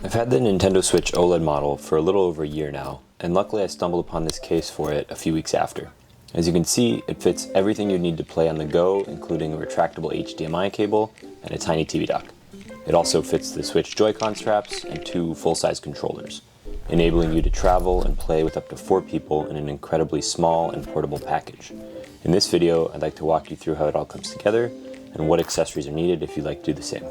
I've had the Nintendo Switch OLED model for a little over a year now, and luckily I stumbled upon this case for it a few weeks after. As you can see, it fits everything you need to play on the go, including a retractable HDMI cable and a tiny TV dock. It also fits the Switch Joy-Con straps and 2 full-size controllers, enabling you to travel and play with up to 4 people in an incredibly small and portable package. In this video, I'd like to walk you through how it all comes together and what accessories are needed if you'd like to do the same.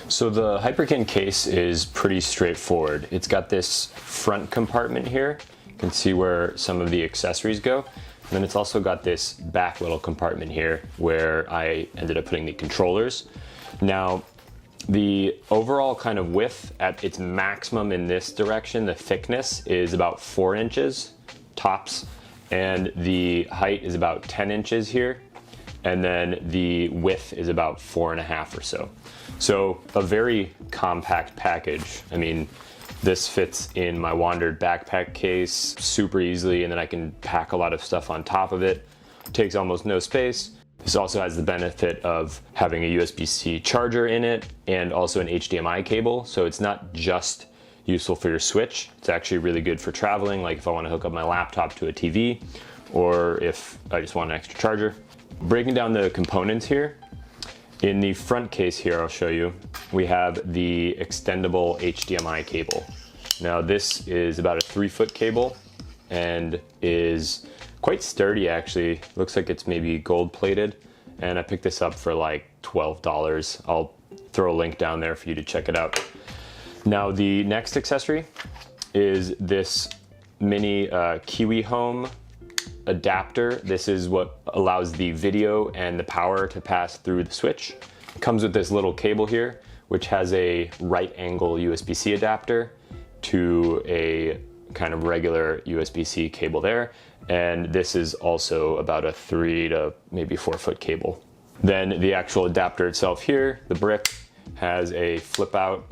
So the Hyperkin case is pretty straightforward. It's got this front compartment here. You can see where some of the accessories go. And then it's also got this back little compartment here where I ended up putting the controllers. Now, the overall kind of width at its maximum in this direction, the thickness is about 4 inches tops, and the height is about 10 inches here. And then the width is about 4.5 or so. So a very compact package. I mean, this fits in my Wandered backpack case super easily, and then I can pack a lot of stuff on top of it. It takes almost no space. This also has the benefit of having a USB-C charger in it and also an HDMI cable. So it's not just useful for your Switch. It's actually really good for traveling, like if I want to hook up my laptop to a TV or if I just want an extra charger. Breaking down the components here, in the front case here I'll show you, we have the extendable HDMI cable. Now this is about a 3-foot cable and is quite sturdy actually. Looks like it's maybe gold plated, and I picked this up for like $12. I'll throw a link down there for you to check it out. Now the next accessory is this mini Kiwi Home adapter. This is what allows the video and the power to pass through the Switch. It comes with this little cable here, which has a right angle USB-C adapter to a kind of regular USB-C cable there. And this is also about a 3 to maybe 4-foot cable. Then the actual adapter itself here, the brick, has a flip out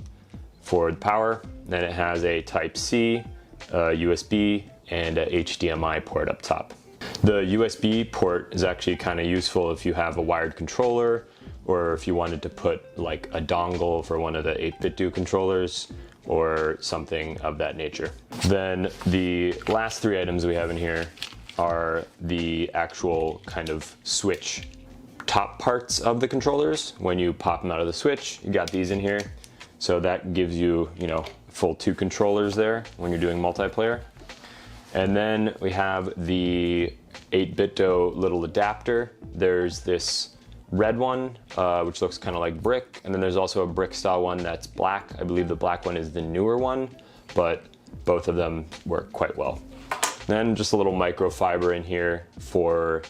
for the power. Then it has a Type-C, USB, and a HDMI port up top. The USB port is actually kind of useful if you have a wired controller, or if you wanted to put like a dongle for one of the 8BitDo controllers or something of that nature. Then the last 3 items we have in here are the actual kind of Switch top parts of the controllers. When you pop them out of the Switch, you got these in here. So that gives you, full 2 controllers there when you're doing multiplayer. And then we have the 8BitDo little adapter. There's this red one, which looks kind of like brick. And then there's also a brick style one that's black. I believe the black one is the newer one, but both of them work quite well. Then just a little microfiber in here for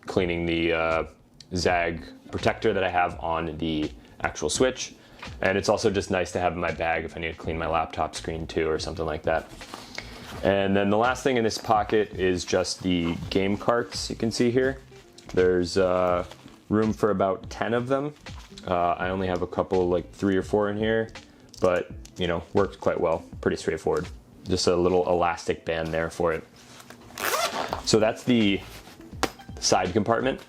cleaning the zag protector that I have on the actual Switch. And it's also just nice to have in my bag if I need to clean my laptop screen too or something like that. And then the last thing in this pocket is just the game carts you can see here. There's room for about 10 of them. I only have a couple, like 3 or 4 in here, but works quite well, pretty straightforward. Just a little elastic band there for it. So that's the side compartment.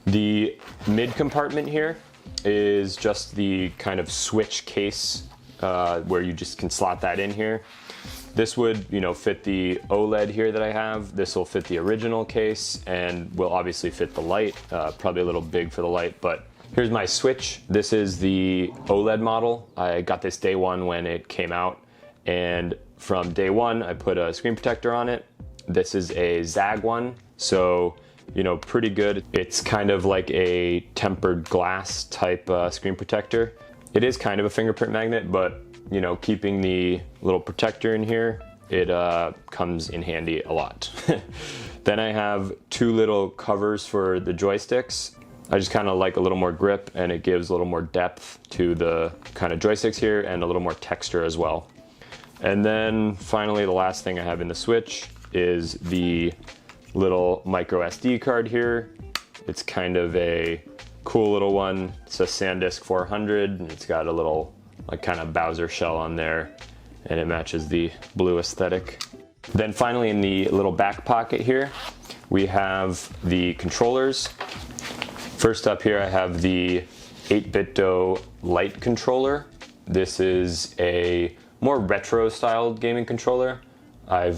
The mid compartment here is just the kind of Switch case where you just can slot that in here. This would, fit the OLED here that I have. This will fit the original case and will obviously fit the light. Probably a little big for the light, but here's my Switch. This is the OLED model. I got this day one when it came out, and from day one I put a screen protector on it. This is a Zag one, so pretty good. It's kind of like a tempered glass type screen protector. It is kind of a fingerprint magnet, but keeping the little protector in here, it comes in handy a lot. Then I have 2 little covers for the joysticks. I just kind of like a little more grip, and it gives a little more depth to the kind of joysticks here and a little more texture as well. And then finally, the last thing I have in the Switch is the little micro SD card here. It's kind of a cool little one. It's a SanDisk 400, and it's got a little like kind of Bowser shell on there, and it matches the blue aesthetic. Then finally in the little back pocket here, we have the controllers. First up here I have the 8BitDo Lite controller. This is a more retro styled gaming controller. I've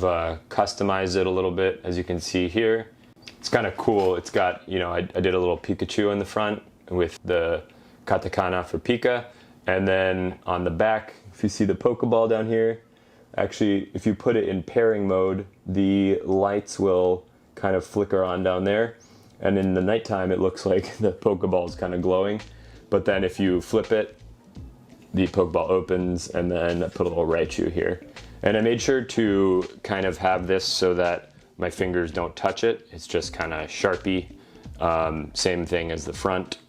customized it a little bit, as you can see here. It's kind of cool. It's got, you know, I did a little Pikachu in the front with the katakana for Pika. And then on the back, if you see the Pokeball down here, actually, if you put it in pairing mode, the lights will kind of flicker on down there. And in the nighttime, it looks like the Pokeball is kind of glowing. But then if you flip it, the Pokeball opens, and then I put a little Raichu here. And I made sure to kind of have this so that my fingers don't touch it. It's just kind of Sharpie. Same thing as the front.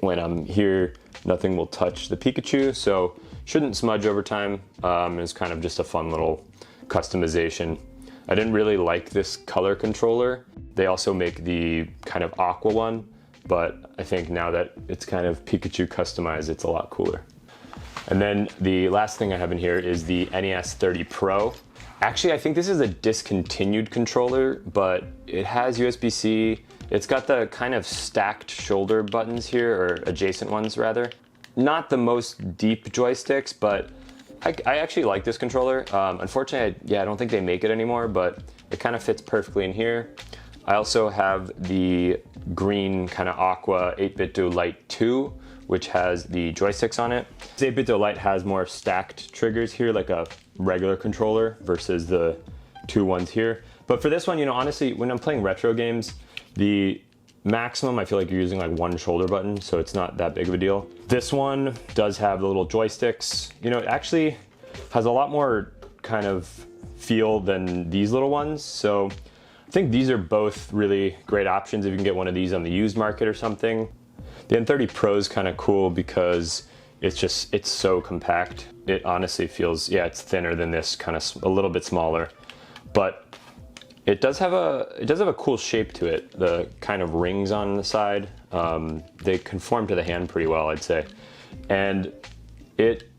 When I'm here, nothing will touch the Pikachu, so shouldn't smudge over time. It's kind of just a fun little customization. I didn't really like this color controller. They also make the kind of aqua one, but I think now that it's kind of Pikachu customized, it's a lot cooler. And then the last thing I have in here is the NES 30 Pro. Actually, I think this is a discontinued controller, but it has USB-C. It's got the kind of stacked shoulder buttons here, or adjacent ones rather. Not the most deep joysticks, but I actually like this controller. Unfortunately, I don't think they make it anymore, but it kind of fits perfectly in here. I also have the green kind of aqua 8BitDo Lite 2, which has the joysticks on it. This 8BitDo Lite has more stacked triggers here, like a regular controller versus the two ones here. But for this one, you know, honestly, when I'm playing retro games, the maximum, I feel like you're using like one shoulder button, so it's not that big of a deal. This one does have the little joysticks. You know, it actually has a lot more kind of feel than these little ones. So I think these are both really great options if you can get one of these on the used market or something. The N30 Pro is kind of cool because it's so compact. It honestly feels, yeah, it's thinner than this, kind of a little bit smaller, but it does have a cool shape to it. The kind of rings on the side, they conform to the hand pretty well, I'd say. And it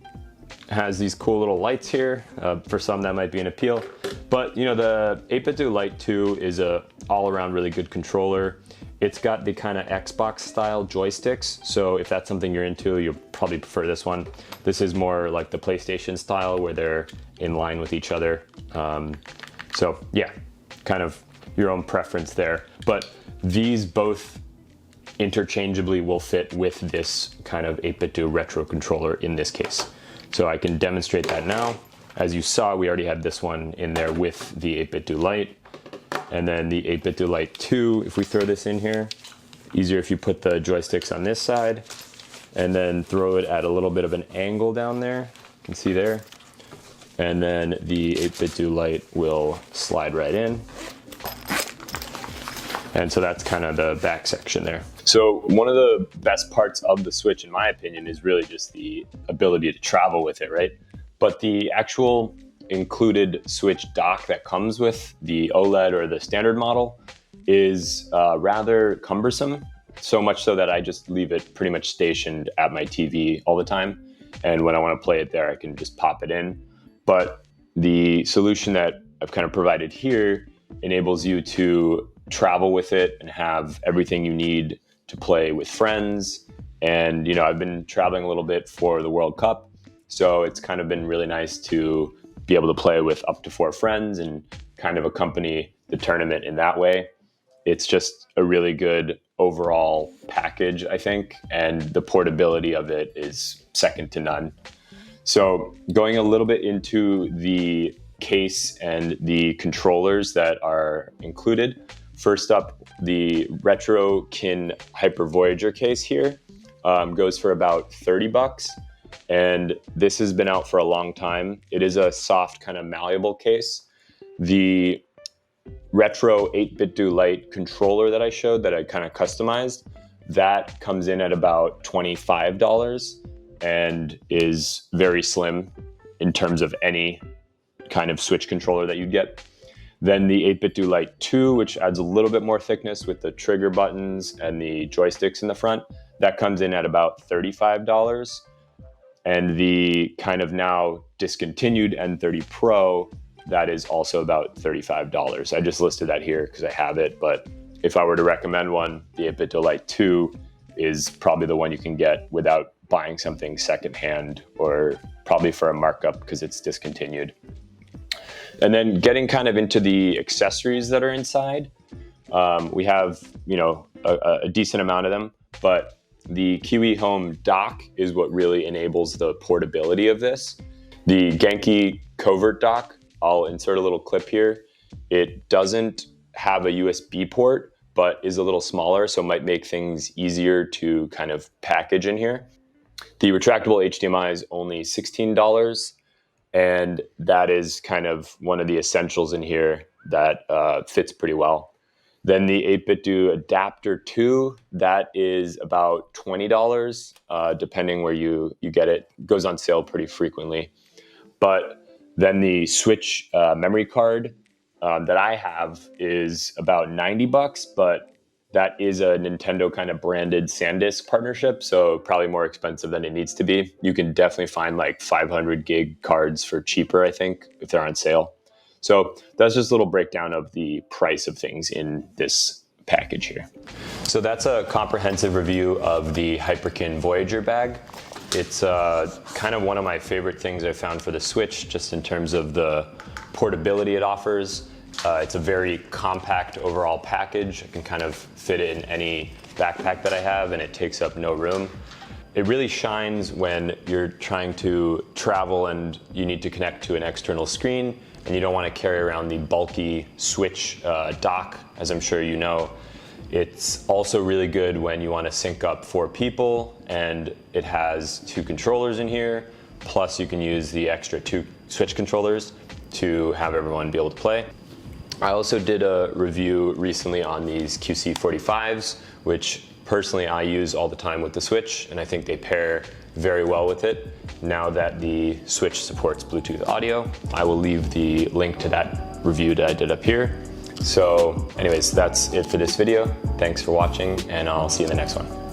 has these cool little lights here. For some that might be an appeal. But you know, the 8BitDo Lite 2 is a all-around really good controller. It's got the kind of Xbox style joysticks, so if that's something you're into, you'll probably prefer this one. This is more like the PlayStation style where they're in line with each other. So yeah, kind of your own preference there. But these both interchangeably will fit with this kind of 8BitDo retro controller in this case. So I can demonstrate that now. As you saw, we already had this one in there with the 8BitDo Lite. And then the 8BitDo Lite 2, if we throw this in here, easier if you put the joysticks on this side and then throw it at a little bit of an angle down there. You can see there. And then the 8BitDo Lite will slide right in. And so that's kind of the back section there. So one of the best parts of the Switch, in my opinion, is really just the ability to travel with it, right? But the actual included Switch dock that comes with the OLED or the standard model is rather cumbersome. So much so that I just leave it pretty much stationed at my TV all the time. And when I want to play it there, I can just pop it in. But the solution that I've kind of provided here enables you to travel with it and have everything you need to play with friends. And, you know, I've been traveling a little bit for the World Cup, so it's kind of been really nice to be able to play with up to 4 friends and kind of accompany the tournament in that way. It's just a really good overall package, I think, and the portability of it is second to none. So going a little bit into the case and the controllers that are included. First up, the Retrokin Hyper Voyager case here goes for about $30. And this has been out for a long time. It is a soft kind of malleable case. The retro 8BitDo Lite controller that I showed that I kind of customized, that comes in at about $25 and is very slim in terms of any kind of Switch controller that you'd get. Then the 8BitDo Lite 2, which adds a little bit more thickness with the trigger buttons and the joysticks in the front, that comes in at about $35. And the kind of now discontinued N30 Pro that is also about $35. I just listed that here because I have it, but if I were to recommend one, the 8-bit Delight 2 is probably the one you can get without buying something secondhand, or probably for a markup because it's discontinued. And then getting kind of into the accessories that are inside, we have, you know, a decent amount of them, but the Kiwi Home dock is what really enables the portability of this. The Genki covert dock, I'll insert a little clip here. It doesn't have a USB port, but is a little smaller, so it might make things easier to kind of package in here. The retractable HDMI is only $16, and that is kind of one of the essentials in here that fits pretty well. Then the 8-bit Do adapter 2, that is about $20, depending where you get it. It goes on sale pretty frequently. But then the Switch memory card that I have is about $90, but that is a Nintendo kind of branded SanDisk partnership, so probably more expensive than it needs to be. You can definitely find like 500 gig cards for cheaper, I think, if they're on sale. So that's just a little breakdown of the price of things in this package here. So that's a comprehensive review of the Hyperkin Voyager bag. It's kind of one of my favorite things I found for the Switch, just in terms of the portability it offers. It's a very compact overall package. I can kind of fit it in any backpack that I have, and it takes up no room. It really shines when you're trying to travel and you need to connect to an external screen, and you don't want to carry around the bulky Switch dock, as I'm sure you know. It's also really good when you want to sync up 4 people, and it has 2 controllers in here, plus you can use the extra 2 Switch controllers to have everyone be able to play. I also did a review recently on these QC45s, which personally I use all the time with the Switch, and I think they pair very well with it. Now that the Switch supports Bluetooth audio, I will leave the link to that review that I did up here. So anyways, that's it for this video. Thanks for watching, and I'll see you in the next one.